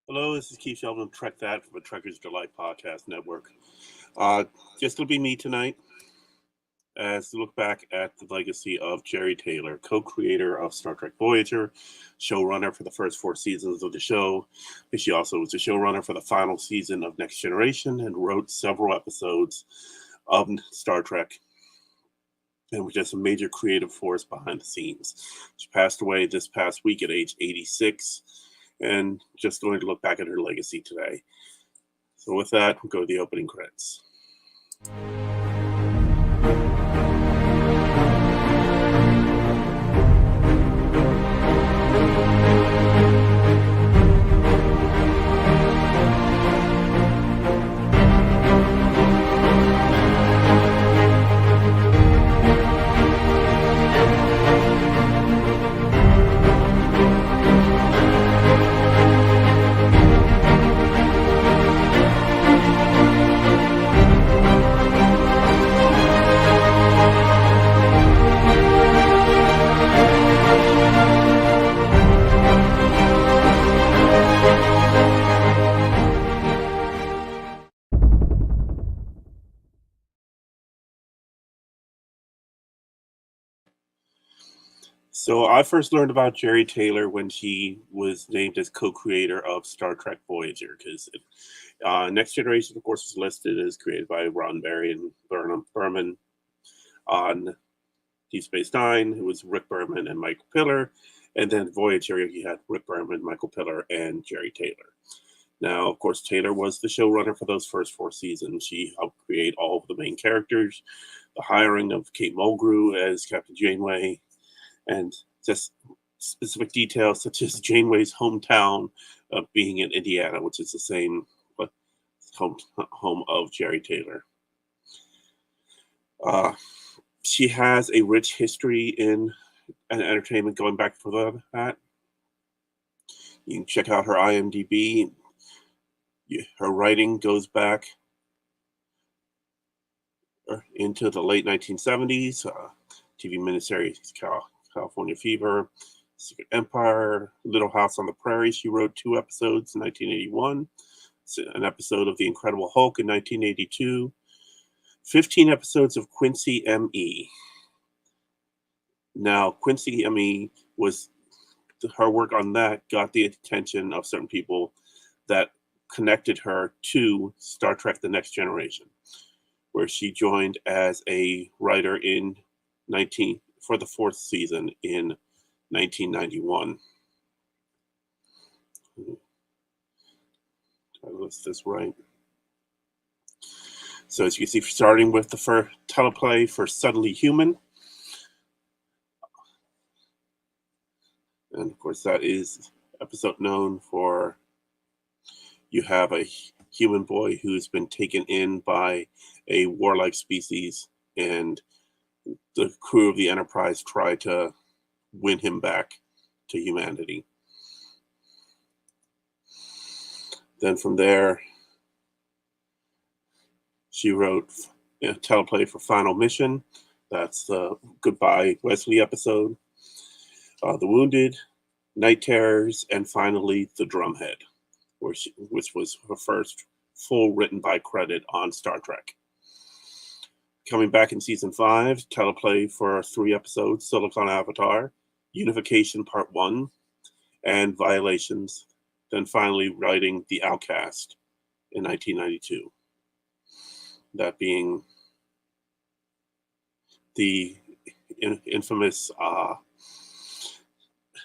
Hello, this is Keith Sheldon, Trek That from the Trekker's Delight Podcast Network. Uh, just going to be me tonight as we look back at the legacy of Jeri Taylor, co-creator of Star Trek Voyager, showrunner for the first 4 seasons of the show. She also was the showrunner for the final season of Next Generation and wrote several episodes of Star Trek and was just a major creative force behind the scenes. She passed away this past week at age 86, and just going to look back at her legacy today. So with that, we'll go to the opening credits. So I first learned about Jeri Taylor when she was named as co-creator of Star Trek Voyager, because Next Generation, of course, was listed as created by Roddenberry and Berman. On Deep Space Nine, it was Rick Berman and Michael Piller. And then Voyager, you had Rick Berman, Michael Piller, and Jeri Taylor. Now, of course, Taylor was the showrunner for those first 4 seasons. She helped create all of the main characters, the hiring of Kate Mulgrew as Captain Janeway, and just specific details such as Janeway's hometown being in Indiana, which is the same home of Jeri Taylor. She has a rich history in entertainment going back for that. You can check out her IMDb. Her writing goes back into the late 1970s. TV miniseries California Fever, Secret Empire, Little House on the Prairie. She wrote 2 episodes in 1981, an episode of The Incredible Hulk in 1982, 15 episodes of Quincy M.E. Now, Quincy M.E. was her work on that got the attention of certain people that connected her to Star Trek The Next Generation, where she joined as a writer for the 4th season in 1991. I list this right. So as you can see, starting with the first teleplay for Suddenly Human. And of course, that is episode known for you have a human boy who's been taken in by a warlike species, and the crew of the Enterprise try to win him back to humanity. Then from there, she wrote a teleplay for Final Mission. That's the Goodbye Wesley episode. The Wounded, Night Terrors, and finally The Drumhead, which was her first full written by credit on Star Trek. Coming back in season 5, teleplay for 3 episodes, Silicon Avatar, Unification Part 1, and Violations, then finally writing The Outcast in 1992. That being the infamous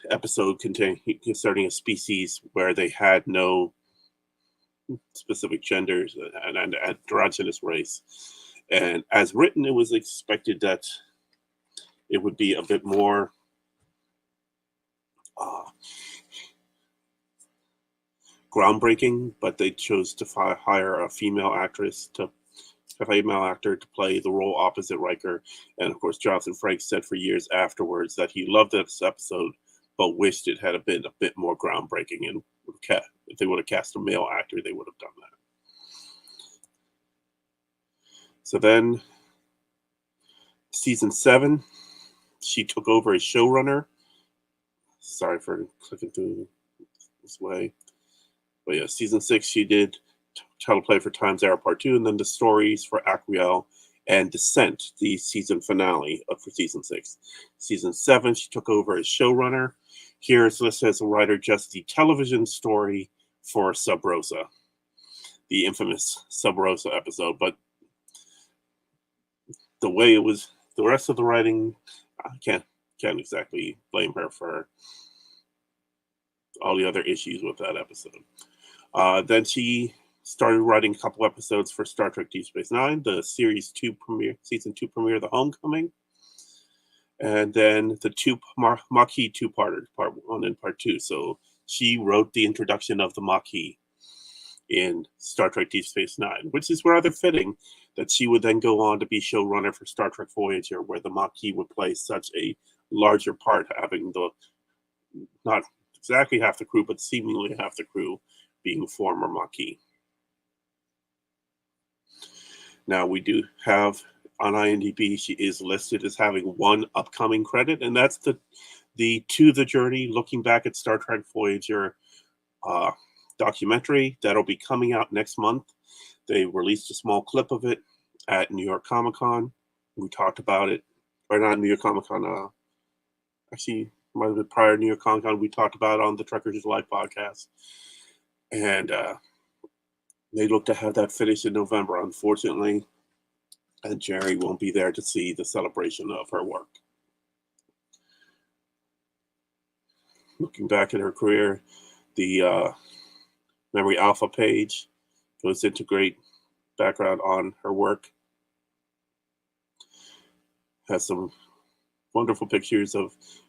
episode concerning a species where they had no specific genders and androgynous race. And as written, it was expected that it would be a bit more groundbreaking, but they chose to hire a female actor to play the role opposite Riker. And of course, Jonathan Frakes said for years afterwards that he loved this episode, but wished it had been a bit more groundbreaking. And if they would have cast a male actor, they would have done that. So then, season 7, she took over as showrunner. Sorry for clicking through this way. But yeah, season 6, she did teleplay for Times Arrow Part 2, and then the stories for Acriel and Descent, the season finale for season 6. Season 7, she took over as showrunner. Here is listed as a writer just the television story for Sub Rosa, the infamous Sub Rosa episode. But the way it was, the rest of the writing, I can't exactly blame her for all the other issues with that episode. Then she started writing a couple episodes for Star Trek Deep Space Nine, the season 2 premiere, The Homecoming, and then the Maquis two-parters, Part 1 and Part 2. So she wrote the introduction of the Maquis in Star Trek Deep Space Nine, which is rather fitting that she would then go on to be showrunner for Star Trek Voyager, where the Maquis would play such a larger part, having the not exactly half the crew, but seemingly half the crew being former Maquis. Now, we do have on IMDb, she is listed as having one upcoming credit, and that's the To the Journey, looking back at Star Trek Voyager documentary that'll be coming out next month. They released a small clip of it at New York Comic Con. We talked about it, or not New York Comic Con, actually, might have been prior to New York Comic Con. We talked about it on the Trekkers Live podcast. And they look to have that finished in November. Unfortunately, and Jeri won't be there to see the celebration of her work. Looking back at her career, the Memory Alpha page goes into great background on her work. Has some wonderful pictures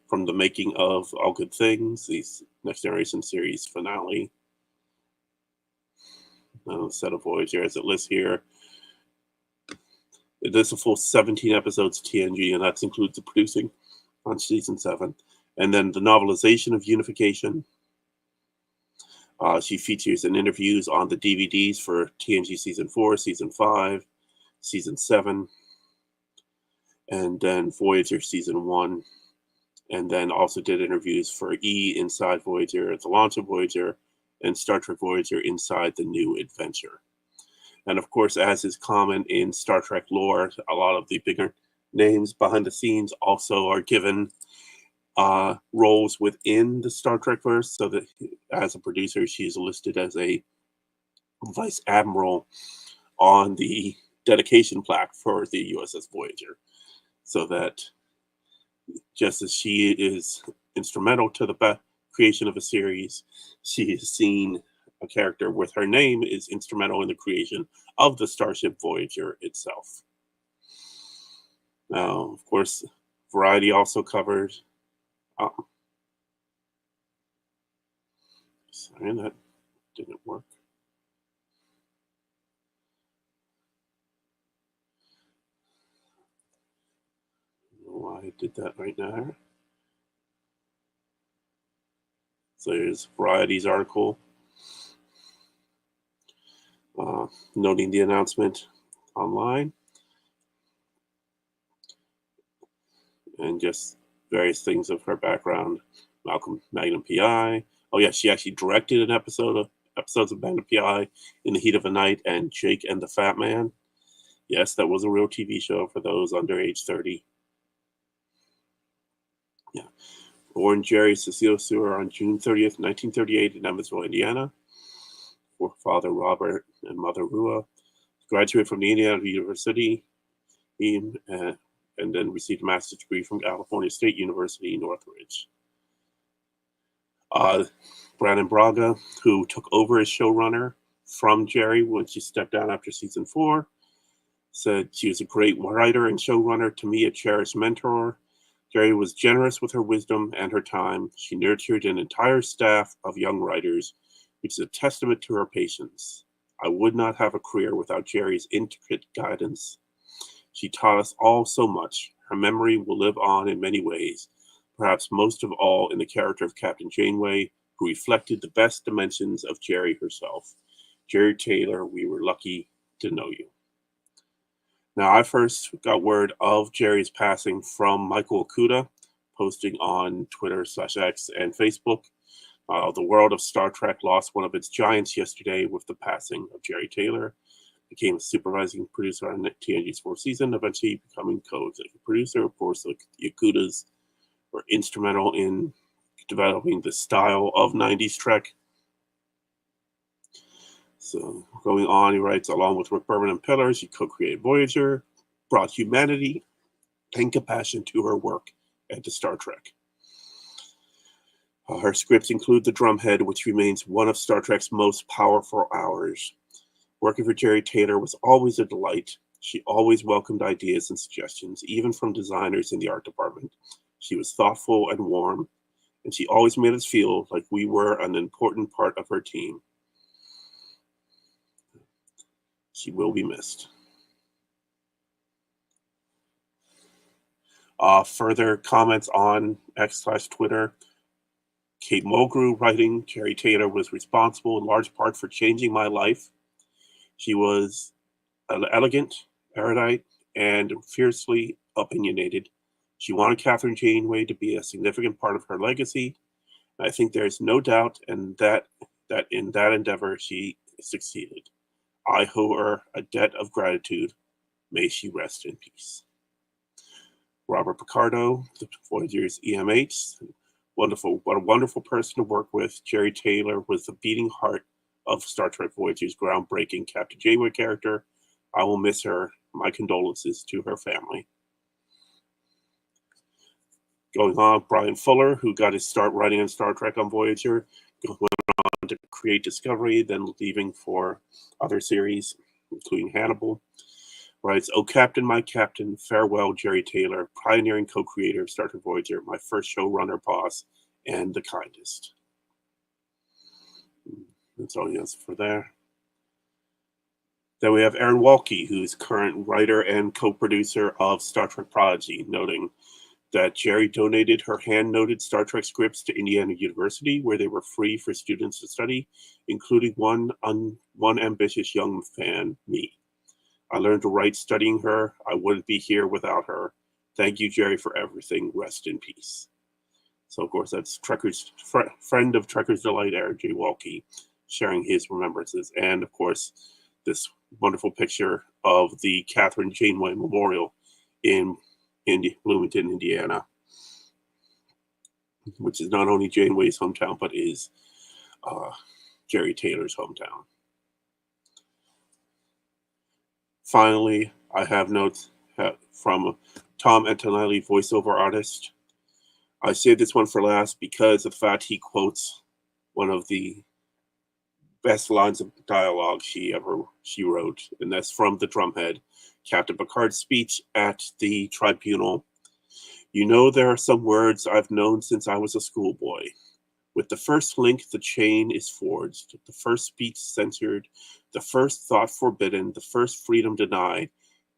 from the making of All Good Things, the Next Generation series finale. Set of Voyager as it lists here. It is a full 17 episodes of TNG, and that includes the producing on season 7. And then the novelization of Unification. She features in interviews on the DVDs for TNG season 4, season 5, season 7, and then Voyager season 1. And then also did interviews for E inside Voyager at the launch of Voyager, and Star Trek Voyager Inside the New Adventure. And of course, as is common in Star Trek lore, a lot of the bigger names behind the scenes also are given roles within the Star Trek verse, so that as a producer, she's listed as a vice admiral on the dedication plaque for the USS Voyager. So that just as she is instrumental to the creation of a series, she has seen a character with her name is instrumental in the creation of the Starship Voyager itself. Now, of course, Variety also covered. Sorry, that didn't work. I don't know why I did that right now. So here's Variety's article noting the announcement online and just various things of her background. Magnum PI. Oh yeah, she actually directed an episodes of Magnum PI, In the Heat of the Night, and Jake and the Fat Man. Yes, that was a real TV show for those under age 30. Yeah. Born Jeri Cecile Sewer on June 30th, 1938 in Evansville, Indiana. For father Robert and mother Rua. Graduated from the Indiana University and then received a master's degree from California State University, Northridge. Brandon Braga, who took over as showrunner from Jeri when she stepped down after season 4, said she was a great writer and showrunner, to me a cherished mentor. Jeri was generous with her wisdom and her time. She nurtured an entire staff of young writers, which is a testament to her patience. I would not have a career without Jeri's intricate guidance. She taught us all so much. Her memory will live on in many ways, perhaps most of all in the character of Captain Janeway, who reflected the best dimensions of Jeri herself. Jeri Taylor, we were lucky to know you. Now, I first got word of Jeri's passing from Michael Okuda, posting on Twitter/X and Facebook. The world of Star Trek lost one of its giants yesterday with the passing of Jeri Taylor. Became a supervising producer on TNG's fourth season, eventually becoming co-executive producer. Of course, the Yakutas were instrumental in developing the style of 90s Trek. So going on, he writes, along with Rick Berman and Pillar, she co-created Voyager, brought humanity and compassion to her work and to Star Trek. Her scripts include The Drumhead, which remains one of Star Trek's most powerful hours. Working for Jeri Taylor was always a delight. She always welcomed ideas and suggestions, even from designers in the art department. She was thoughtful and warm, and she always made us feel like we were an important part of her team. She will be missed. Further comments on X/Twitter. Kate Mulgrew writing, Jeri Taylor was responsible in large part for changing my life. She was elegant, erudite, and fiercely opinionated. She wanted Catherine Janeway to be a significant part of her legacy. I think there's no doubt that in that endeavor she succeeded. I owe her a debt of gratitude. May she rest in peace. Robert Picardo, the Voyager's EMH. Wonderful, what a wonderful person to work with. Jeri Taylor was the beating heart of Star Trek Voyager's groundbreaking Captain Janeway character. I will miss her. My condolences to her family. Going on, Brian Fuller, who got his start writing on Star Trek on Voyager, went on to create Discovery, then leaving for other series, including Hannibal. Writes, "Oh, Captain, my Captain, farewell, Jeri Taylor, pioneering co-creator of Star Trek Voyager, my first showrunner boss, and the kindest." That's all he has for there. Then we have Aaron Walke, who's current writer and co-producer of Star Trek Prodigy, noting that Jeri donated her hand-noted Star Trek scripts to Indiana University, where they were free for students to study, including one ambitious young fan, me. I learned to write studying her. I wouldn't be here without her. Thank you, Jeri, for everything. Rest in peace. So, of course, that's Trekker's friend of Trekker's Delight, Aaron J. Walke, sharing his remembrances. And, of course, this wonderful picture of the Catherine Janeway Memorial in Bloomington, Indiana, which is not only Janeway's hometown, but is Jeri Taylor's hometown. Finally, I have notes from Tom Antonelli, voiceover artist. I saved this one for last because of the fact he quotes one of the best lines of dialogue she wrote, and that's from The Drumhead, Captain Picard's speech at the tribunal. "You know, there are some words I've known since I was a schoolboy. With the first link, the chain is forged, the first speech censored, the first thought forbidden, the first freedom denied,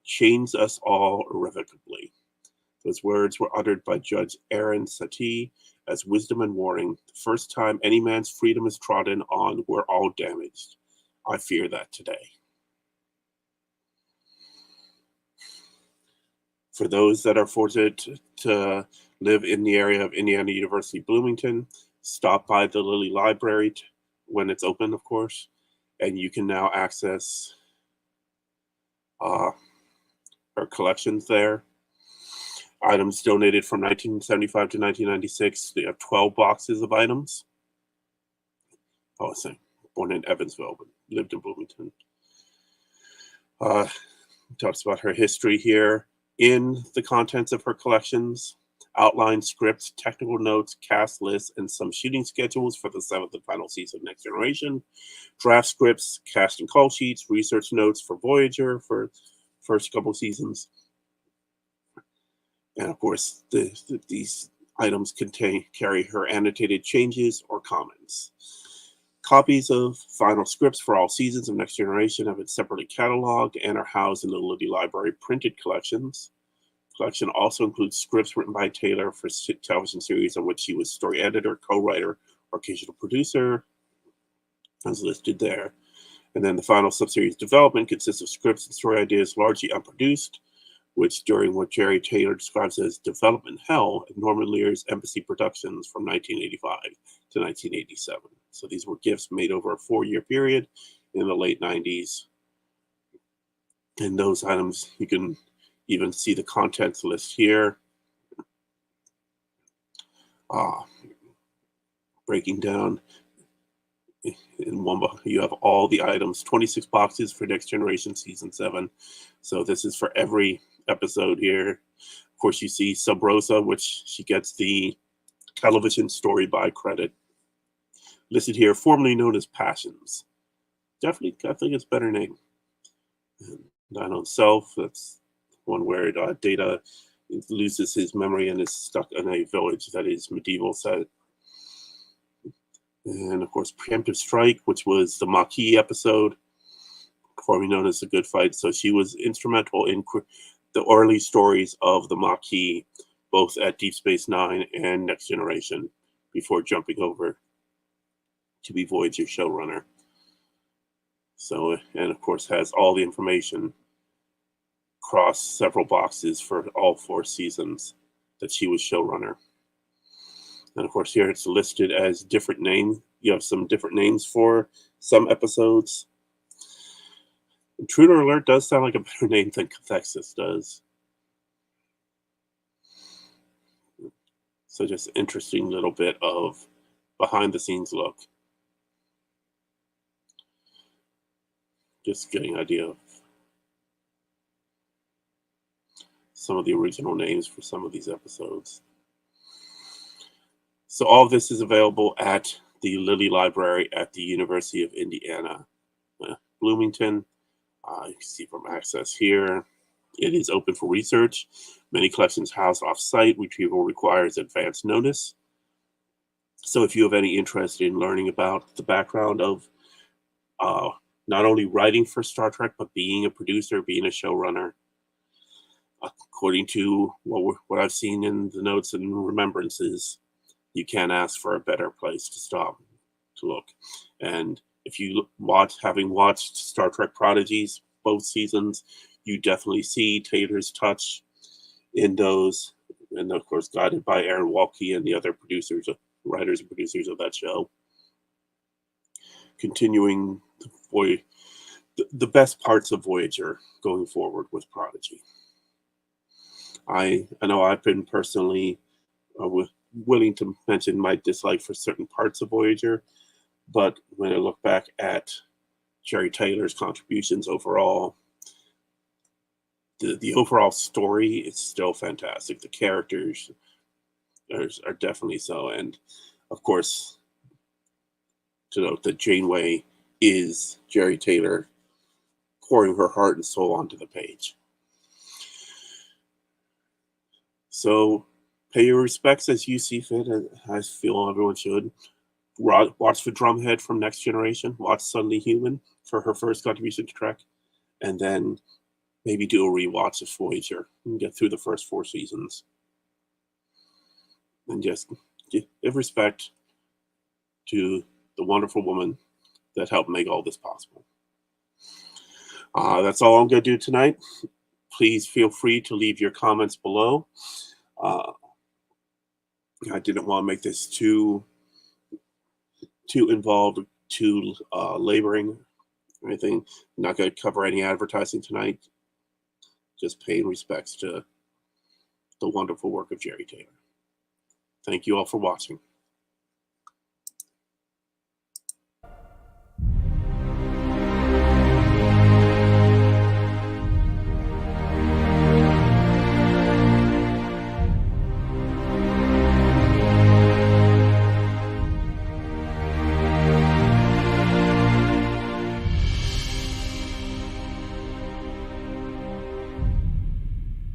chains us all irrevocably." Those words were uttered by Judge Aaron Satie as wisdom and warning. The first time any man's freedom is trodden on, we're all damaged. I fear that today. For those that are fortunate to live in the area of Indiana University, Bloomington, stop by the Lilly Library when it's open, of course, and you can now access her collections there. Items donated from 1975 to 1996. They have 12 boxes of items. Oh, sorry, born in Evansville, but lived in Bloomington. Talks about her history here in the contents of her collections. Outline scripts, technical notes, cast lists, and some shooting schedules for the 7th and final season of Next Generation. Draft scripts, cast and call sheets, research notes for Voyager for first couple seasons. And of course, these items carry her annotated changes or comments. Copies of final scripts for all seasons of Next Generation have been separately cataloged and are housed in the Lilly Library printed collections. The collection also includes scripts written by Taylor for television series on which she was story editor, co-writer, or occasional producer, as listed there. And then the final subseries development consists of scripts and story ideas largely unproduced, which during what Jeri Taylor describes as development hell at Norman Lear's Embassy Productions from 1985 to 1987. So these were gifts made over a 4-year period in the late 90s. And those items, you can even see the contents list here. Breaking down in one box, you have all the items, 26 boxes for Next Generation Season 7. So this is for every episode here. Of course, you see Sub Rosa, which she gets the television story by credit. Listed here, formerly known as Passions. Definitely, I think it's a better name. Nine on Self, that's one where Data loses his memory and is stuck in a village that is medieval set. And of course, Preemptive Strike, which was the Maquis episode, formerly known as The Good Fight. So she was instrumental in the early stories of the Maquis, both at Deep Space Nine and Next Generation, before jumping over to be Voyager showrunner. So, and of course, has all the information across several boxes for all 4 seasons that she was showrunner. And of course, here it's listed as different names. You have some different names for some episodes. Intruder Alert does sound like a better name than Cathexis does. So just an interesting little bit of behind the scenes look. Just getting an idea of some of the original names for some of these episodes. So all of this is available at the Lilly Library at the University of Indiana, Bloomington. You can see from access here. It is open for research. Many collections housed off-site. Retrieval requires advance notice. So if you have any interest in learning about the background of not only writing for Star Trek, but being a producer, being a showrunner, according to what I've seen in the notes and remembrances, you can't ask for a better place to stop to look. And if you having watched Star Trek Prodigies, both seasons, you definitely see Taylor's touch in those, and of course guided by Aaron Walke and the other producers, writers and producers of that show. Continuing the best parts of Voyager going forward with Prodigy. I know I've been personally willing to mention my dislike for certain parts of Voyager, but when I look back at Jeri Taylor's contributions overall, the overall story is still fantastic. The characters are definitely so, and of course, to note that Janeway is Jeri Taylor pouring her heart and soul onto the page. So pay your respects as you see fit. I feel everyone should. Watch for Drumhead from Next Generation. Watch Suddenly Human for her first contribution to Trek. And then maybe do a rewatch of Voyager and get through the first 4 seasons. And just give respect to the wonderful woman that helped make all this possible. That's all I'm going to do tonight. Please feel free to leave your comments below. I didn't want to make this too involved, too laboring or anything. I'm not going to cover any advertising tonight. Just paying respects to the wonderful work of Jeri Taylor. Thank you all for watching.